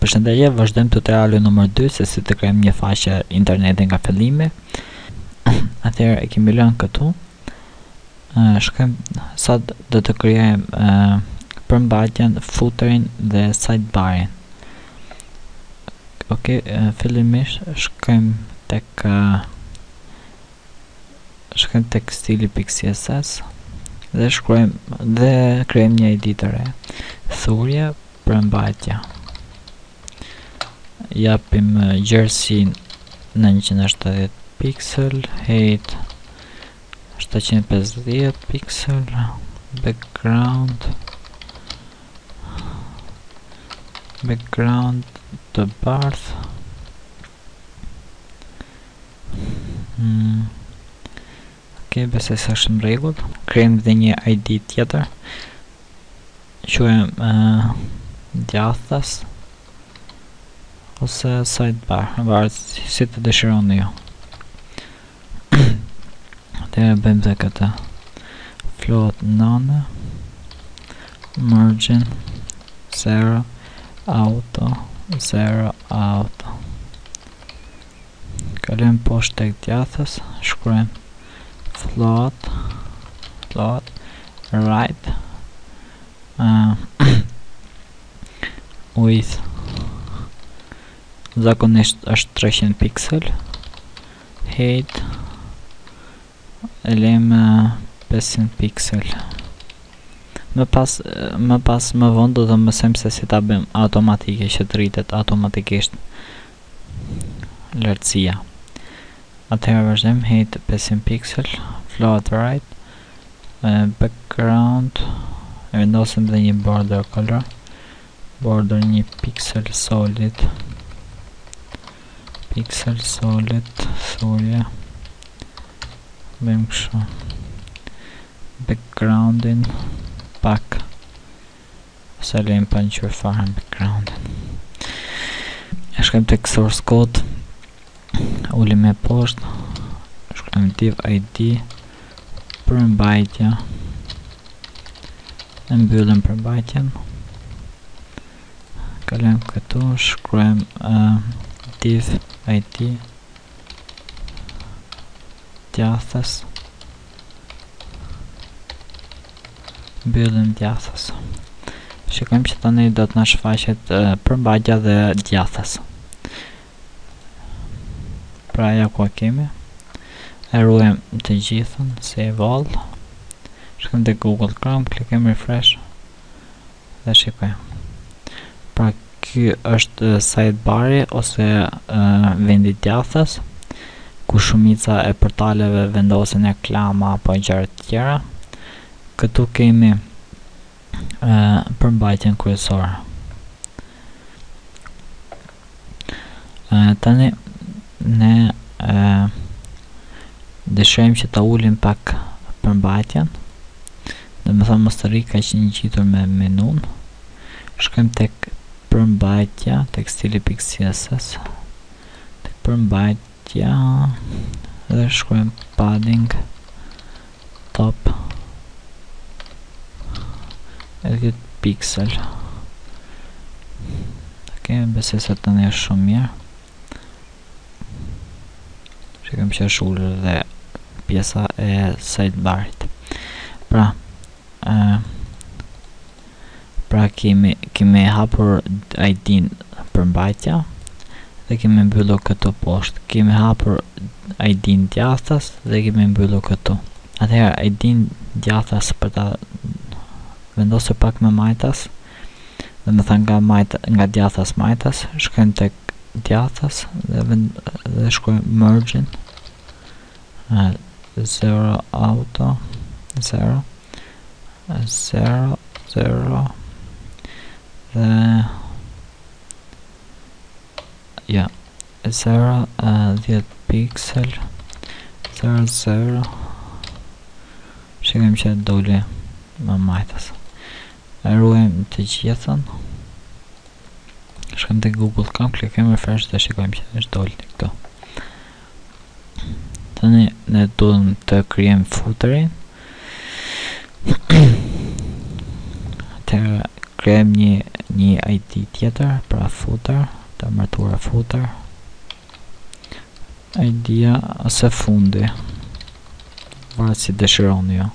Përshëndetje, vazhdojmë tutorialin numër 2 se si të krijojmë një faqe interneti nga fillimi. Atëherë e kemi lënë këtu. Shkojmë sot do të krijojmë përmbajtjen, footerin dhe sidebarin. Okej, fillimisht shkojmë tek stili .css dhe krijojmë një ID të re. Thurje përmbajtja. Japim gjerësin 970 pixel, height 750 pixel, background të bardh. Okej, besoj se është në rregull. Krijojmë dhe një ID tjetër. Quajmë djathtas ose sidebar, varet si të dëshironi ju. Atëherë bëjmë dhe këtë float none, margin 0 auto. Kalojmë poshtë tek djathtas, shkruajmë float right width zakonisht është 300 pixel, height e lejmë 500 pixel. Më vonë do të mësojmë se si ta bëjmë automatike, që të rritet automatikisht lartësia. Atëherë vazhdojmë, height 500 pixel, float right, background, e vendosim dhe një border color, border 1 pixel solid, thurje, bëjmë kështu, backgroundin pak, se lejmë pa në qërë farën backgroundin. E shkojmë tek source code, ulim e poshtë, shkojmë div ID, përmbajtja, e mbyllim përmbajtjen, kalojmë këtu, shkruajmë div ID djathtas, mbyllim djathtas. Shikojmë që tani do të na shfaqet përmbajtja dhe djathtas. Pra ja ku kemi, e ruajmë të gjithën, save all, shkojmë te Google Chrome, klikojmë refresh dhe shikojmë. Pra ky është sidebari ose vendi djathtas, ku shumica e portaleve vendosen reklama apo gjëra të tjera. Këtu kemi përmbajtjen kryesore. Tani ne dëshirojmë që ta ulim pak përmbajtjen, dhe më thonë mos të rri kaq një ngjitur me menun. Shkojmë tek përmbajtja, tek stili .css, tek përmbajtja dhe shkruajmë padding top 10 pixel. Okej, besoj se tani është shumë mirë. Shikojmë që është ulur dhe pjesa e sidebarit. Pra kemi hapur ID-n përmbajtja dhe kemi mbyllur këtu poshtë. Kemi hapur ID-n djathtas dhe kemi mbyllur këtu. Atëherë ID-n djathtas për ta vendosur pak me majtas, dhe më thënë nga djathtas majtas, shkojmë tek djathtas dhe shkojmë margin 0 auto 0 dhe ja 0 10 pixel 0 shikojmë që doli me majtas. E ruajmë të gjithën, shkojmë te Google Chrome, klikojmë refresh dhe shikojmë që është doli këtu. Tani ne duhet të krijojmë footerin. Atëherë krijojmë një ID tjetër, pra footer, të emërtuar footer, ID-a ose fundi, varet si dëshironi ju.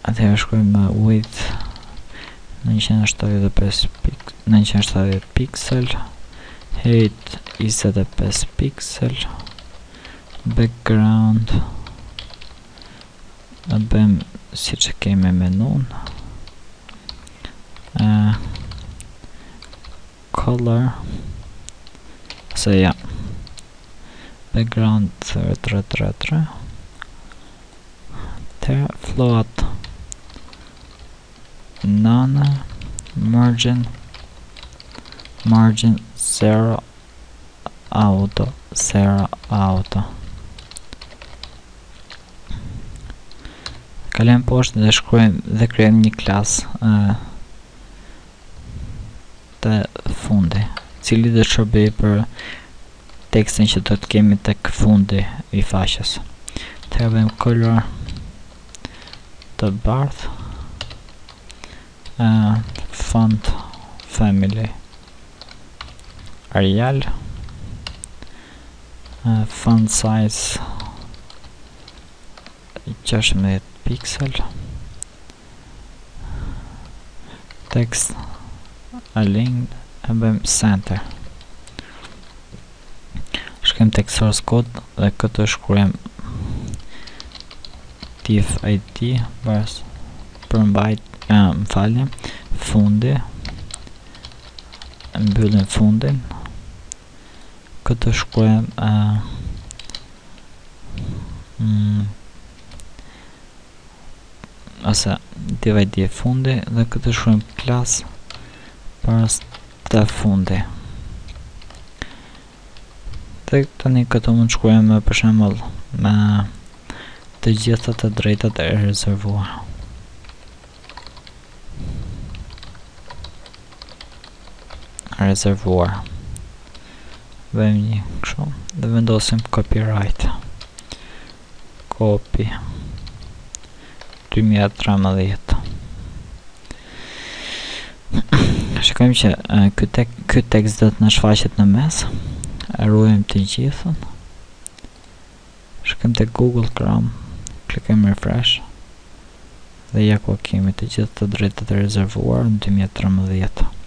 Atëherë shkruajmë width 970 pixel, height 25 pixel, background e bëjmë si që kemi menun, color se ja background 333 float none margin 0 auto kalojmë poshtë dhe shkruajmë dhe krijojmë një klasë të fundi, cili do të shërbejë për tekstin që do të kemi tek fundi i faqes. Të bëjmë color të bardhë, font family Arial, font size 16 pixel, text aligned e bëjmë center. Shkojmë tek source code dhe këtë shkruajmë div id përmbajt fundi, mbyllim fundin, këtë shkruajmë ose div id fundi dhe këtë shkruajmë klas pas të fundi. Dhe tani këto mund shkruajmë për shembull me të gjitha të drejtat e rezervuar. Bëjmë një kështu dhe vendosim copyright. Copy 2013. Shikojmë që ky tekst do të na shfaqet në mes. Ruajmë të gjithën. Shkojmë te Google Chrome, klikojmë refresh dhe ja ku kemi të gjithë të drejtat e rezervuar në 2013.